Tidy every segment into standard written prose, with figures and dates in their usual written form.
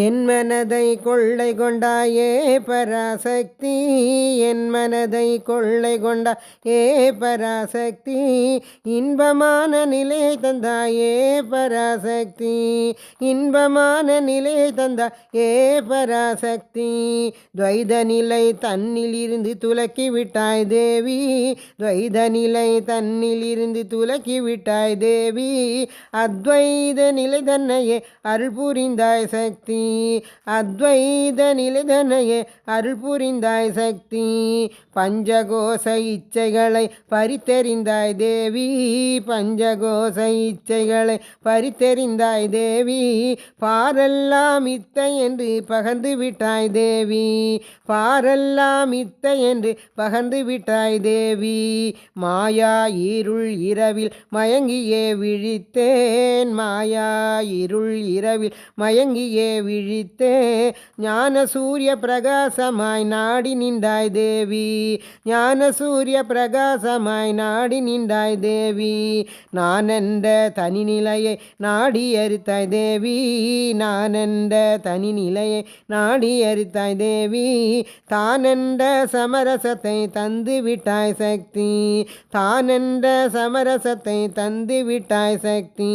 என் மனதை கொள்ளை கொண்டாயே பராசக்தி, என் மனதை கொள்ளை கொண்டாயே பராசக்தி, இன்பமான நிலை தந்தாயே பராசக்தி, இன்பமான நிலை தந்தாயே பராசக்தி. துவைத நிலை தன்னிலிருந்து துலக்கி விட்டாய் தேவி, துவைத நிலை தன்னிலிருந்து துலக்கி விட்டாய் தேவி, அத்வைத நிலை தன்னையே அருள் புரிந்தாய் சக்தி, அத்வைத நிலைதனையே அருள் புரிந்தாய் சக்தி. பஞ்சகோச இச்சைகளை பறித்தெறிந்தாய் தேவி, பஞ்சகோச இச்சைகளை பறித்தெறிந்தாய் தேவி, பாரெல்லாம் இத்தை என்று பகர்ந்து விட்டாய் தேவி, பாரெல்லாம் இத்தை என்று பகர்ந்து விட்டாய் தேவி. மாயா இருள் இரவில் மயங்கியே விழித்தேன், மாயா இருள் இரவில் மயங்கியே விழித்தே, ஞான சூரிய பிரகாசமாய் நாடி நின்றாய் தேவி, ஞான சூரிய பிரகாசமாய் நாடி நின்றாய் தேவி. நான் என்ற தனி நிலையை நாடி எரித்தாய் தேவி, நான் என்ற தனி நிலையை நாடி எரித்தாய் தேவி, தானென்ற சமரசத்தை தந்து விட்டாய் சக்தி, தானென்ற சமரசத்தை தந்து விட்டாய் சக்தி.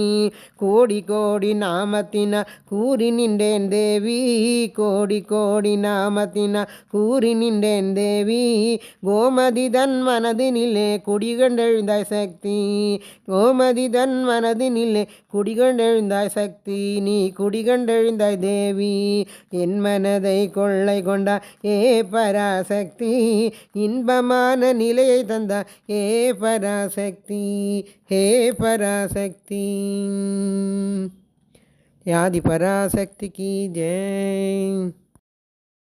கோடி கோடி நாமத்தின கூறி நின்றேன் தேவி, கோடி கோடி நாமத்தின கூறி நின்றேன் தேவி, கோமதி தன் மனதினிலே குடிகொண்டெழுந்தாய் சக்தி, கோமதி தன் மனதினிலே குடிகொண்டெழுந்தாய் சக்தி, நீ குடிகொண்டெழுந்தாய் தேவி. என் மனதை கொள்ளை கொண்டா ஏ பராசக்தி, இன்பமான நிலையை தந்தா ஏ பராசக்தி, ஹே பராசக்தி. आदि पराशक्ति की जय।